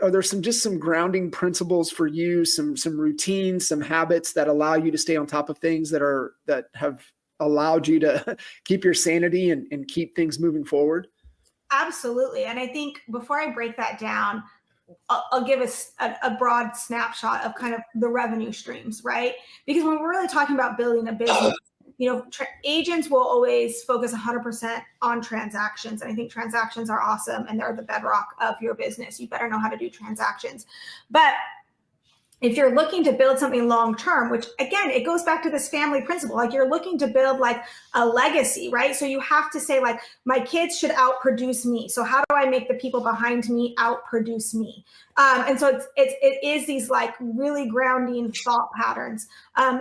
are there some grounding principles for you, some routines, some habits that allow you to stay on top of things that have allowed you to keep your sanity and keep things moving forward? Absolutely. And I think before I break that down, I'll give us a broad snapshot of kind of the revenue streams, right? Because when we're really talking about building a business, agents will always focus 100% on transactions. And I think transactions are awesome and they're the bedrock of your business. You better know how to do transactions. But if you're looking to build something long-term, which again, it goes back to this family principle, like you're looking to build like a legacy, right? So you have to say like, my kids should outproduce me. So how do I make the people behind me outproduce me? And so it is these like really grounding thought patterns.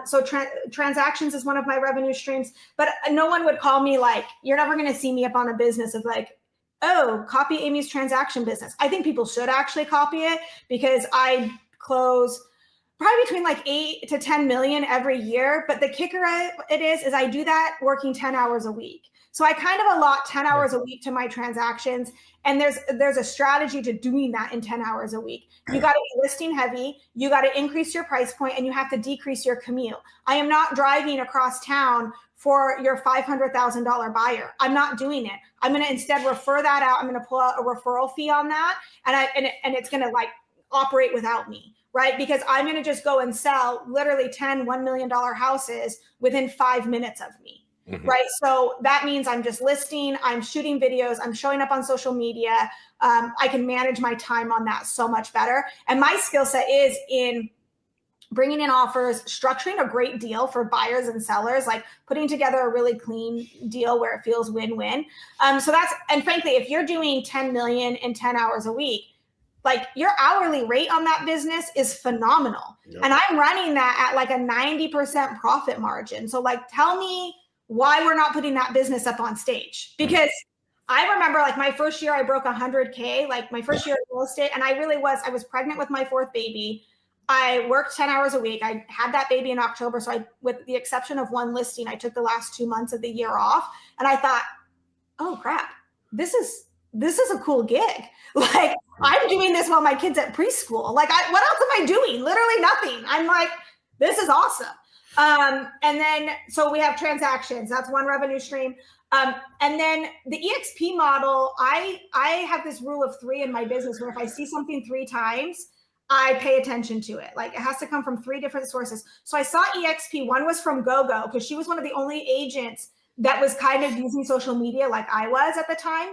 So transactions is one of my revenue streams, but no one would call me like, you're never going to see me up on a business of like, oh, copy Amy's transaction business. I think people should actually copy it because I close probably between like 8 to 10 million every year. But the kicker it is I do that working 10 hours a week. So I kind of allot 10 hours a week to my transactions. And there's a strategy to doing that in 10 hours a week. You got to be listing heavy. You got to increase your price point and you have to decrease your commute. I am not driving across town for your $500,000 buyer. I'm not doing it. I'm going to instead refer that out. I'm going to pull out a referral fee on that. And it's going to like operate without me, right? Because I'm going to just go and sell literally 10 $1 million houses within 5 minutes of me. Mm-hmm. Right. So that means I'm just listing, I'm shooting videos, I'm showing up on social media. I can manage my time on that so much better. And my skill set is in bringing in offers, structuring a great deal for buyers and sellers, like putting together a really clean deal where it feels win-win. So that's, and frankly, if you're doing 10 million in 10 hours a week, like your hourly rate on that business is phenomenal. Yep. And I'm running that at like a 90% profit margin. So like, tell me why we're not putting that business up on stage. Because I remember like my first year, I broke 100K, like my first year in real estate. And I was pregnant with my fourth baby. I worked 10 hours a week. I had that baby in October. So with the exception of one listing, I took the last 2 months of the year off. And I thought, oh crap, this is a cool gig. Like I'm doing this while my kid's at preschool. Like what else am I doing? Literally nothing. I'm like, this is awesome. And then, so we have transactions. That's one revenue stream. And then the EXP model, I have this rule of 3 in my business where if I see something 3 times, I pay attention to it. Like it has to come from 3 different sources. So I saw EXP. One was from GoGo because she was one of the only agents that was kind of using social media like I was at the time.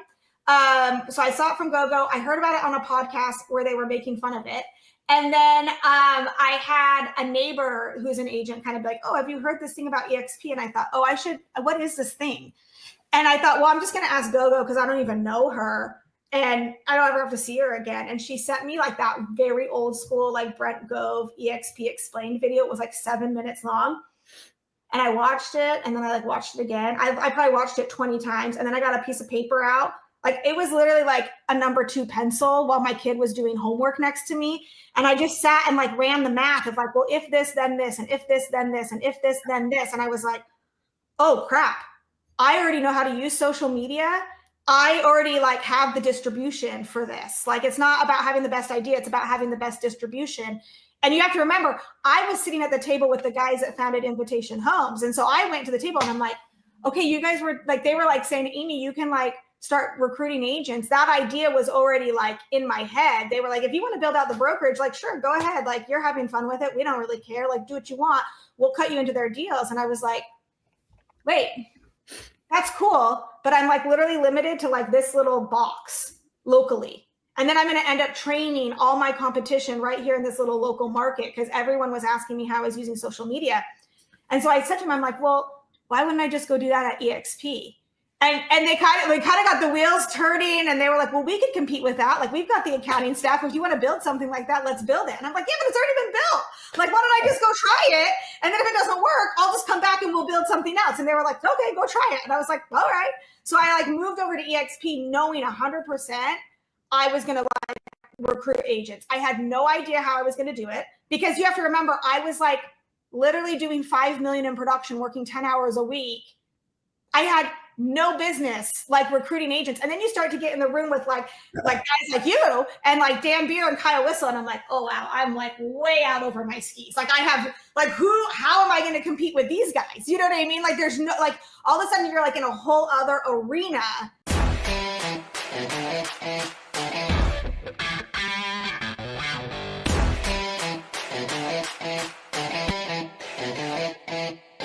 So I saw it from GoGo. I heard about it on a podcast where they were making fun of it. And then I had a neighbor who's an agent kind of like, oh, have you heard this thing about EXP? And I thought, oh, what is this thing? And I thought, well, I'm just going to ask GoGo because I don't even know her. And I don't ever have to see her again. And she sent me like that very old school, like Brent Gove EXP explained video. It was like 7 minutes long. And I watched it and then I like watched it again. I probably watched it 20 times. And then I got a piece of paper out. Like it was literally like a number 2 pencil while my kid was doing homework next to me. And I just sat and like ran the math of like, well, if this, then this, and if this, then this, and if this, then this. And I was like, oh crap, I already know how to use social media. I already like have the distribution for this. Like, it's not about having the best idea. It's about having the best distribution. And you have to remember, I was sitting at the table with the guys that founded Invitation Homes. And so I went to the table and I'm like, okay, you guys were like, they were like saying, Amy, you can like start recruiting agents. That idea was already like in my head. They were like, if you want to build out the brokerage, like, sure, go ahead. Like you're having fun with it. We don't really care. Like do what you want. We'll cut you into their deals. And I was like, wait, that's cool. But I'm like literally limited to like this little box locally. And then I'm going to end up training all my competition right here in this little local market because everyone was asking me how I was using social media. And so I said to them, I'm like, well, why wouldn't I just go do that at EXP? And they kind of got the wheels turning and they were like, well, we could compete with that. Like we've got the accounting staff. If you want to build something like that, let's build it. And I'm like, yeah, but it's already been built. Like, why don't I just go try it? And then if it doesn't work, I'll just come back and we'll build something else. And they were like, okay, go try it. And I was like, all right. So I like moved over to EXP knowing 100% I was going to like recruit agents. I had no idea how I was going to do it because you have to remember, I was like literally doing 5 million in production, working 10 hours a week. I had no business like recruiting agents. And then you start to get in the room with like guys like you and like Dan Beer and Kyle Whistle. And I'm like, oh wow, I'm like way out over my skis. Like I have like how am I going to compete with these guys? You know what I mean? Like there's no, like all of a sudden you're like in a whole other arena.